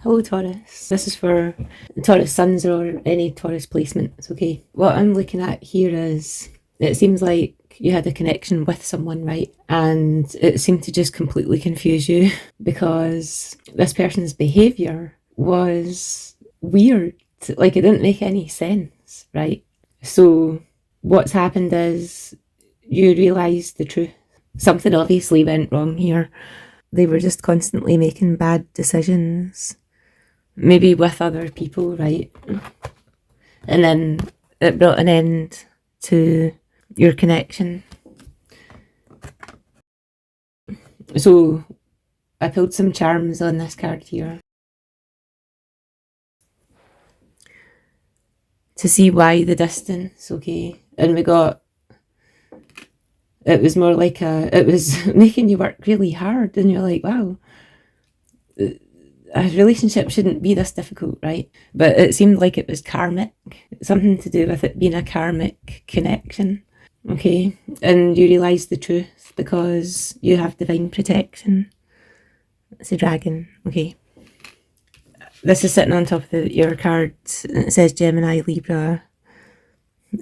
Hello Taurus. This is for Taurus Suns or any Taurus placements, okay? What I'm looking at here is, it seems like you had a connection with someone, right? And it seemed to just completely confuse you because this person's behaviour was weird. Like, it didn't make any sense, right? So what's happened is you realised the truth. Something obviously went wrong here. They were just constantly making bad decisions. Maybe with other people, right? And then it brought an end to your connection. So I pulled some charms on this card here to see why the distance, okay? And we got, it was more like it was making you work really hard, and you're like, wow, a relationship shouldn't be this difficult, right? But it seemed like it was karmic, something to do with it being a karmic connection, okay? And you realise the truth because you have divine protection. It's a dragon, okay? This is sitting on top of your cards, and it says Gemini, Libra,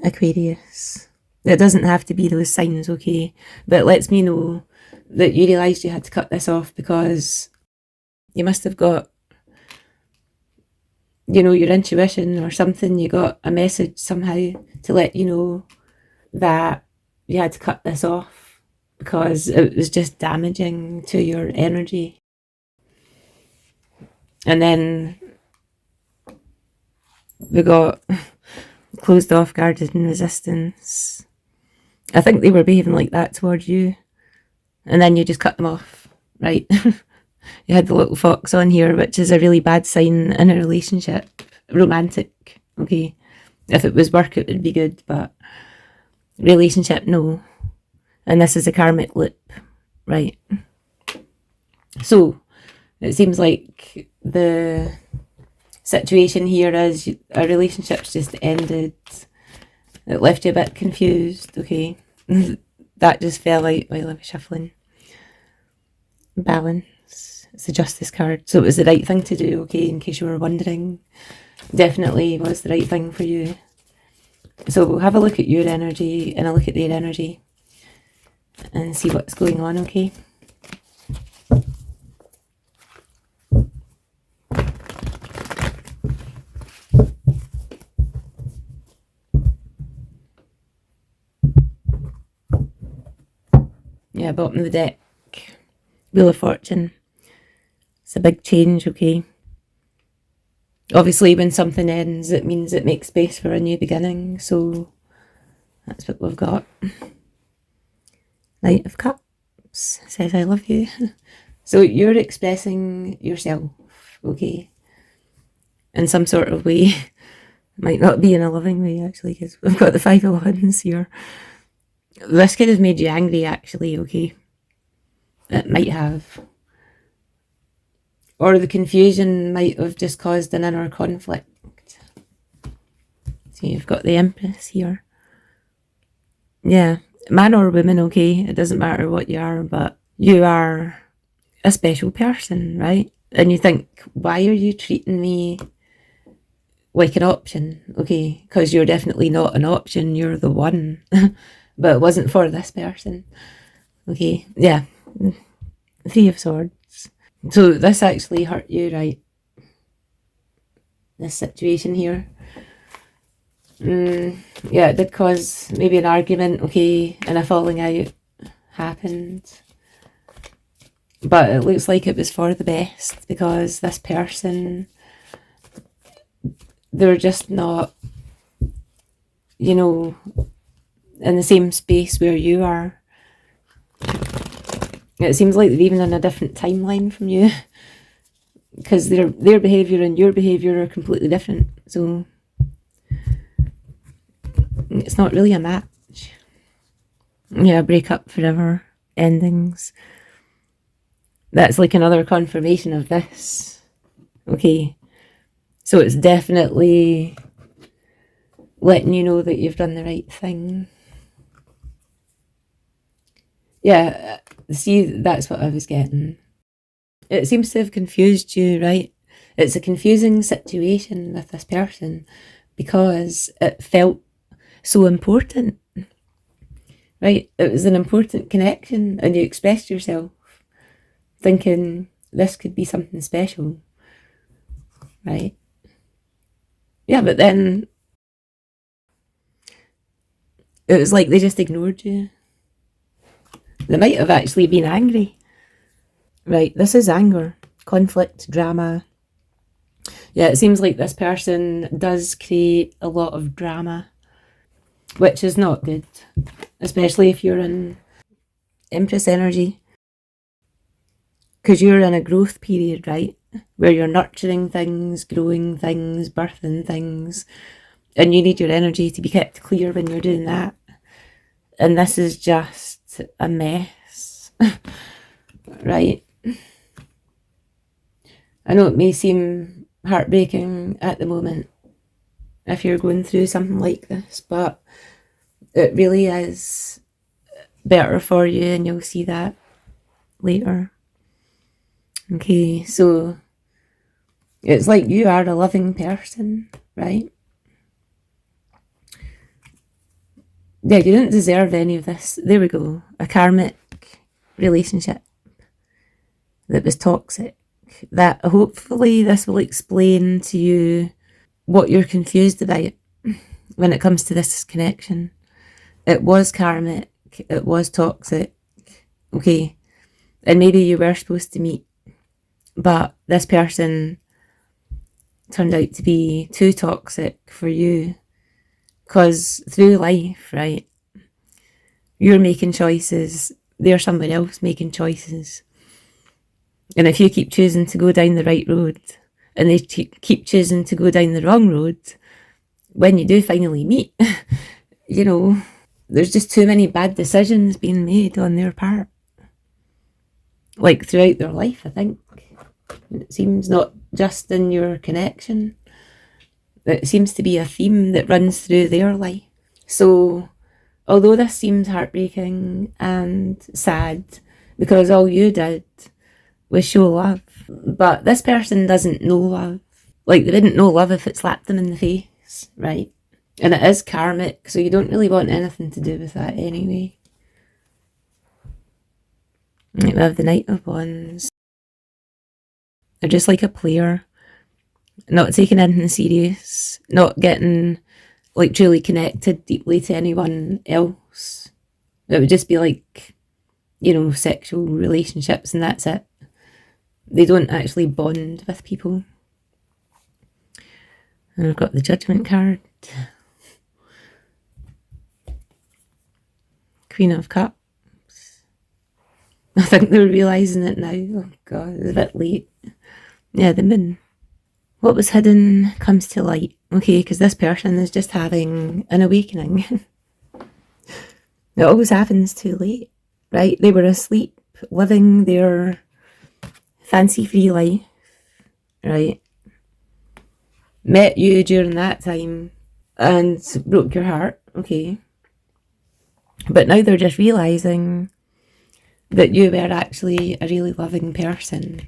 Aquarius. It doesn't have to be those signs, okay? But it lets me know that you realised you had to cut this off because you must have got, you know, your intuition or something. You got a message somehow to let you know that you had to cut this off because it was just damaging to your energy. And then we got closed off, guarded, and resistance. I think they were behaving like that towards you. And then you just cut them off, right? You had the little fox on here, which is a really bad sign in a relationship. Romantic, okay? If it was work, it would be good, but relationship, no. And this is a karmic loop, right? So it seems like the situation here is a relationship's just ended. It left you a bit confused, okay? That just fell out while I was shuffling. Balance. It's the Justice card. So it was the right thing to do, okay, in case you were wondering. Definitely was the right thing for you. So we'll have a look at your energy and a look at their energy and see what's going on, okay? Yeah, bottom of the deck. Wheel of Fortune. It's a big change, okay? Obviously, when something ends, it means it makes space for a new beginning, so that's what we've got. Knight of Cups says I love you. So you're expressing yourself, okay, in some sort of way. Might not be in a loving way, actually, because we've got the Five of Wands here. This could have made you angry, actually, okay? It might have. Or the confusion might have just caused an inner conflict. So you've got the Empress here. Yeah, man or woman, okay? It doesn't matter what you are, but you are a special person, right? And you think, why are you treating me like an option? Okay, because you're definitely not an option, you're the one. But it wasn't for this person. Okay, yeah. Three of Swords. So this actually hurt you, right? This situation here. Yeah, it did cause maybe an argument, okay, and a falling out happened. But it looks like it was for the best because this person, they're just not, you know, in the same space where you are. It seems like they're even on a different timeline from you because their behaviour and your behaviour are completely different. So it's not really a match. Yeah, break up forever, endings. That's like another confirmation of this. Okay, so it's definitely letting you know that you've done the right thing. Yeah, see, that's what I was getting. It seems to have confused you, right? It's a confusing situation with this person because it felt so important, right? It was an important connection, and you expressed yourself thinking this could be something special, right? Yeah, but then it was like they just ignored you. They might have actually been angry. Right, this is anger, conflict, drama. Yeah, it seems like this person does create a lot of drama, which is not good, especially if you're in Empress energy, because you're in a growth period, right? Where you're nurturing things, growing things, birthing things, and you need your energy to be kept clear when you're doing that. And this is just a mess, right? I know it may seem heartbreaking at the moment if you're going through something like this, but it really is better for you, and you'll see that later. Okay, so it's like you are a loving person, right? Yeah, you didn't deserve any of this. There we go. A karmic relationship that was toxic. That hopefully this will explain to you what you're confused about when it comes to this connection. It was karmic. It was toxic. Okay. And maybe you were supposed to meet, but this person turned out to be too toxic for you. Because through life, right, you're making choices, there's somebody else making choices. And if you keep choosing to go down the right road and they keep choosing to go down the wrong road, when you do finally meet, you know, there's just too many bad decisions being made on their part. Like throughout their life, I think. It seems not just in your connection. It seems to be a theme that runs through their life. So, although this seems heartbreaking and sad, because all you did was show love, but this person doesn't know love. Like, they didn't know love if it slapped them in the face, right? And it is karmic, so you don't really want anything to do with that anyway. Like, we have the Knight of Wands. They're just like a player, not taking anything serious, not getting like truly connected deeply to anyone else. It would just be like, you know, sexual relationships and that's it. They don't actually bond with people. And I've got the Judgment card. Queen of Cups. I think they're realising it now. Oh God, it's a bit late. Yeah, the moon. What was hidden comes to light. Okay, because this person is just having an awakening. It always happens too late, right? They were asleep, living their fancy-free life, right? Met you during that time and broke your heart, okay? But now they're just realising that you were actually a really loving person,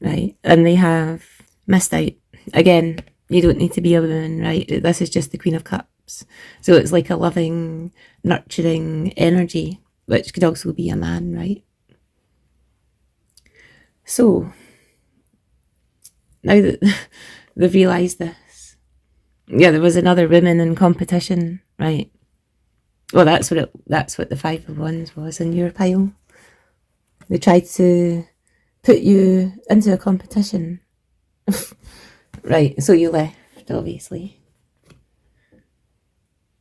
right? And they have missed out. Again, you don't need to be a woman, right? This is just the Queen of Cups. So it's like a loving, nurturing energy, which could also be a man, right? So, now that they've realised this, yeah, there was another woman in competition, right? Well, that's what the Five of Wands was in your pile. They tried to put you into a competition. Right, so you left, obviously.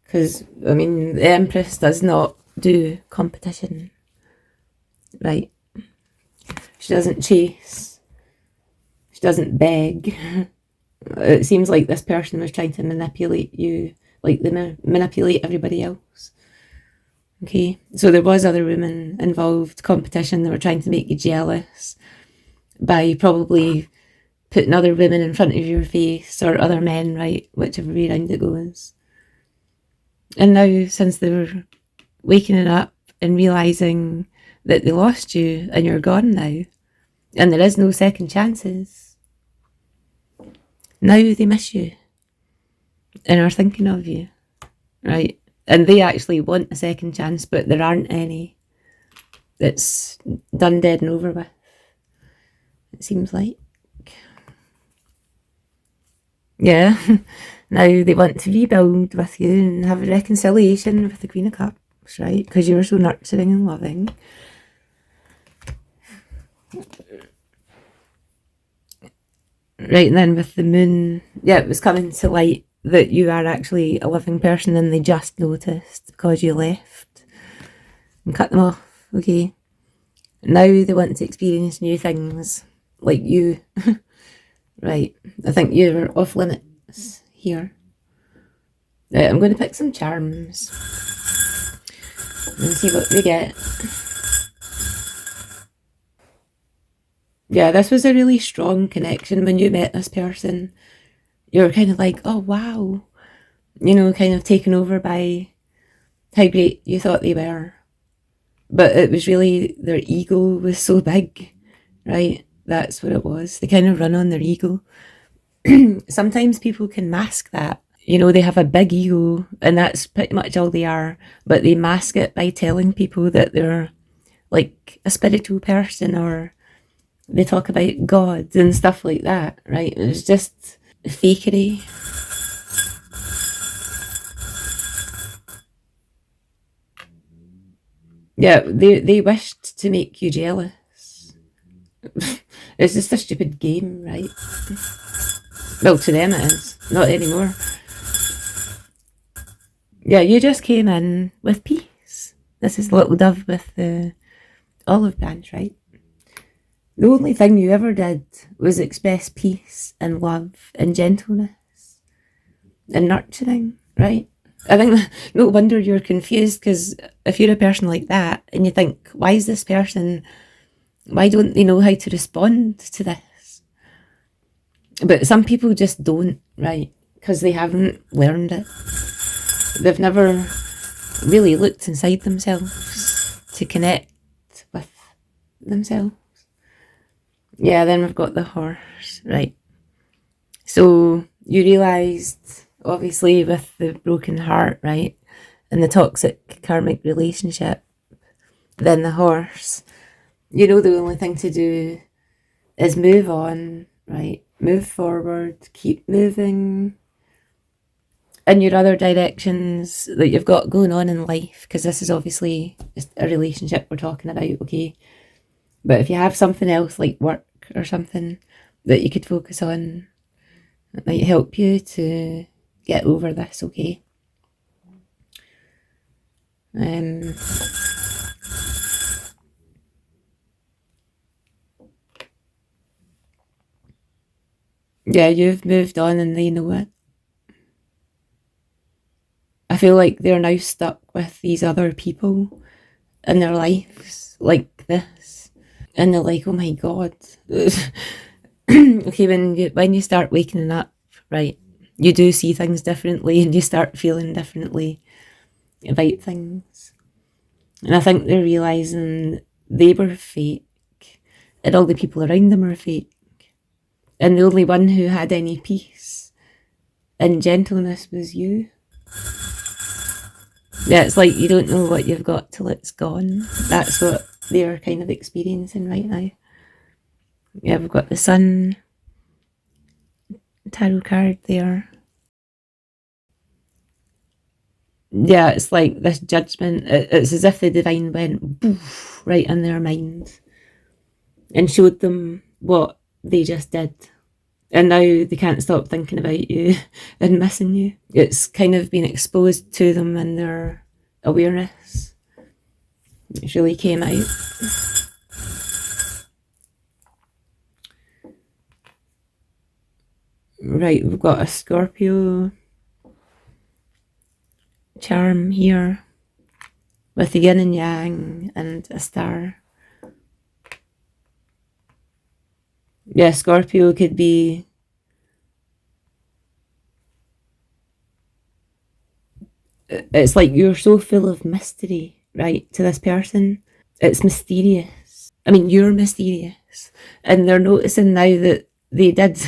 Because, I mean, the Empress does not do competition. Right? She doesn't chase. She doesn't beg. It seems like this person was trying to manipulate you, like they manipulate everybody else. Okay, so there was other women involved, competition. They were trying to make you jealous by probably putting other women in front of your face, or other men, right? Whichever way round it goes. And now, since they're waking up and realising that they lost you and you're gone now, and there is no second chances, Now they miss you and are thinking of you, right? And they actually want a second chance, but there aren't any. It's done, dead and over with, it seems like. Yeah. Now they want to rebuild with you and have a reconciliation with the Queen of Cups, right? Because you were so nurturing and loving. Right, and then with the moon, yeah, it was coming to light that you are actually a living person and they just noticed because you left and cut them off, okay? Now they want to experience new things, like you. Right, I think you're off limits here. Right, I'm going to pick some charms and see what we get. Yeah, this was a really strong connection when you met this person. You were kind of like, oh wow, you know, kind of taken over by how great you thought they were. But it was really their ego was so big, right? That's what it was. They kind of run on their ego. Sometimes people can mask that. You know, they have a big ego and that's pretty much all they are. But they mask it by telling people that they're like a spiritual person, or they talk about God and stuff like that, right? It's just fakery. Yeah, they wished to make you jealous. It's just a stupid game, right? Well, to them it is. Not anymore. Yeah, you just came in with peace. This is Little Dove with the olive branch, right? The only thing you ever did was express peace and love and gentleness and nurturing, right? I think no wonder you're confused, because if you're a person like that and you think, why is this person, why don't they know how to respond to this? But some people just don't, right? Because they haven't learned it. They've never really looked inside themselves to connect with themselves. Yeah, then we've got the horse, right? So you realised, obviously, with the broken heart, right, and the toxic karmic relationship, then the horse, you know, the only thing to do is move on, right? Move forward, keep moving in your other directions that you've got going on in life, because this is obviously just a relationship we're talking about, okay? But if you have something else like work or something that you could focus on, it might help you to get over this, okay? Yeah, you've moved on and they know it. I feel like they're now stuck with these other people in their lives like this. And they're like, oh my God. Okay, when you start waking up, right, you do see things differently and you start feeling differently about things. And I think they're realising they were fake and all the people around them are fake. And the only one who had any peace and gentleness was you. Yeah, it's like you don't know what you've got till it's gone. That's what they're kind of experiencing right now. Yeah, we've got the Sun tarot card there. Yeah, it's like this judgment. It's as if the divine went boof right in their mind and showed them what they just did. And now they can't stop thinking about you and missing you. It's kind of been exposed to them in their awareness. It really came out. Right, we've got a Scorpio charm here with the yin and yang and a star. Yeah, Scorpio could be it's like you're so full of mystery, right, to this person. It's mysterious. I mean, you're mysterious. And they're noticing now that they did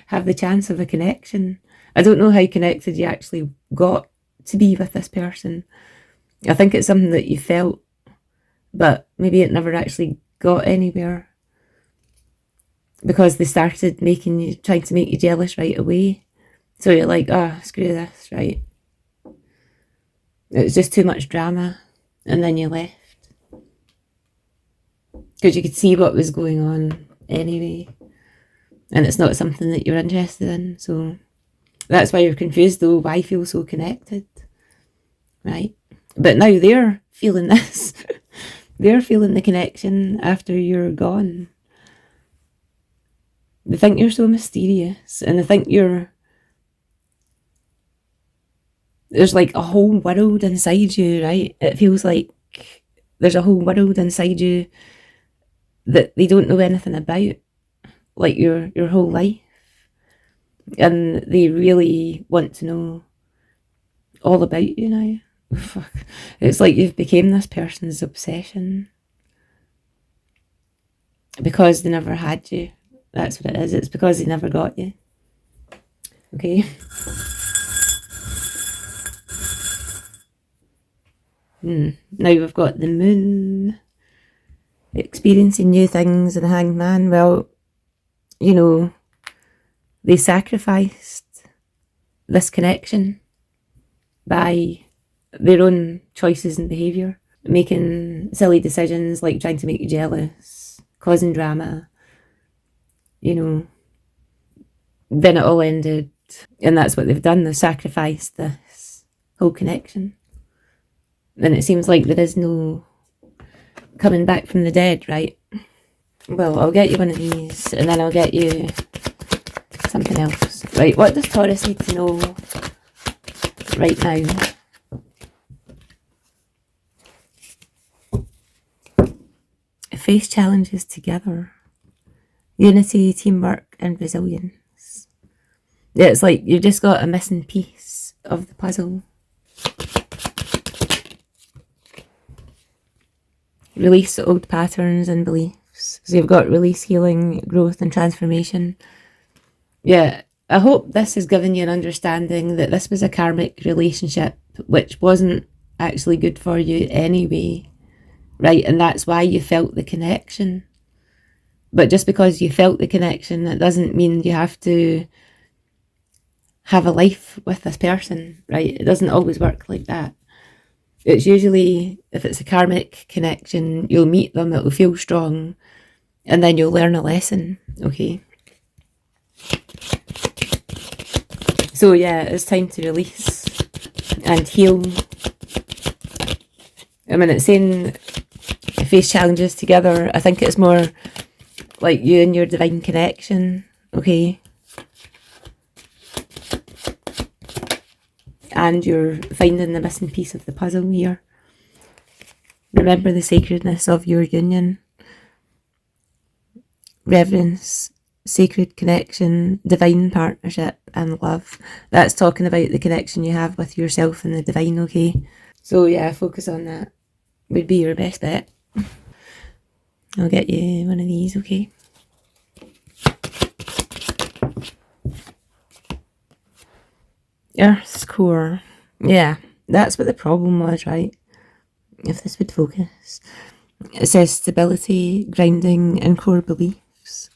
have the chance of a connection. I don't know how connected you actually got to be with this person. I think it's something that you felt, but maybe it never actually got anywhere because they started trying to make you jealous right away. So you're like, screw this, right? It was just too much drama. And then you left. Because you could see what was going on anyway. And it's not something that you're interested in. So that's why you're confused though. Why feel so connected? Right? But now they're feeling this. They're feeling the connection after you're gone. They think you're so mysterious. And they think there's like a whole world inside you, right? It feels like there's a whole world inside you that they don't know anything about, like your whole life. And they really want to know all about you now. Fuck. It's like you've become this person's obsession. Because they never had you. That's what it is. It's because they never got you. Okay? Now we've got the moon, experiencing new things, and the hanged man. Well, you know, they sacrificed this connection by their own choices and behaviour, making silly decisions like trying to make you jealous, causing drama, you know. Then it all ended, and that's what they've done. They've sacrificed this whole connection. And it seems like there is no coming back from the dead, right? Well, I'll get you one of these, and then I'll get you something else. Right, what does Taurus need to know right now? Face challenges together. Unity, teamwork, and resilience. Yeah, it's like you've just got a missing piece of the puzzle. Release old patterns and beliefs. So you've got release, healing, growth, and transformation. Yeah, I hope this has given you an understanding that this was a karmic relationship which wasn't actually good for you anyway, right? And that's why you felt the connection. But just because you felt the connection, it doesn't mean you have to have a life with this person, right? It doesn't always work like that. It's usually, if it's a karmic connection, you'll meet them, it'll feel strong, and then you'll learn a lesson, okay? So yeah, it's time to release and heal. I mean, it's saying face challenges together. I think it's more like you and your divine connection, okay? And you're finding the missing piece of the puzzle here. Remember the sacredness of your union. Reverence, sacred connection, divine partnership, and love. That's talking about the connection you have with yourself and the divine, okay? So yeah, focus on that. Would be your best bet. I'll get you one of these, okay? Earth's core. Yeah, that's what the problem was, right? If this would focus. It says stability, grounding, and core beliefs.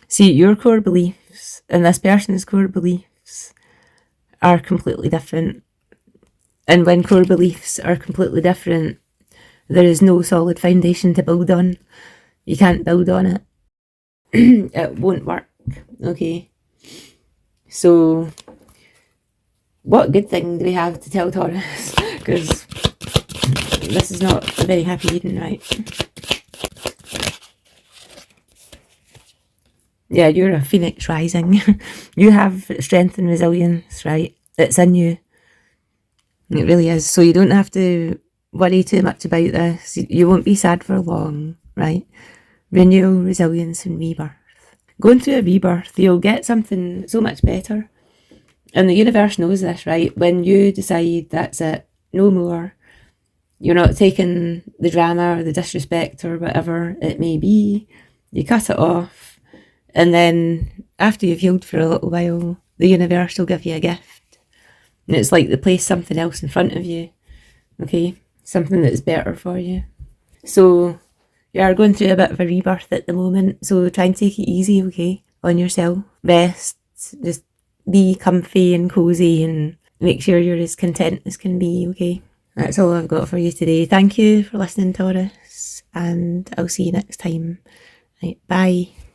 See, your core beliefs and this person's core beliefs are completely different. And when core beliefs are completely different, there is no solid foundation to build on. You can't build on it. It won't work, okay? So what good thing do we have to tell Taurus? Because this is not a very happy reading, right? Yeah, you're a phoenix rising. You have strength and resilience, right? It's in you. It really is. So you don't have to worry too much about this. You won't be sad for long, right? Renewal, resilience, and rebirth. Going through a rebirth, you'll get something so much better. And the universe knows this, right? When you decide that's it, no more, you're not taking the drama or the disrespect or whatever it may be, you cut it off, and then after you've healed for a little while, the universe will give you a gift. And it's like they place something else in front of you, okay? Something that's better for you. So you are going through a bit of a rebirth at the moment, so try and take it easy, okay, on yourself. Rest, just be comfy and cozy and make sure you're as content as can be, okay? That's all I've got for you today. Thank you for listening, Taurus, and I'll see you next time. Right, bye.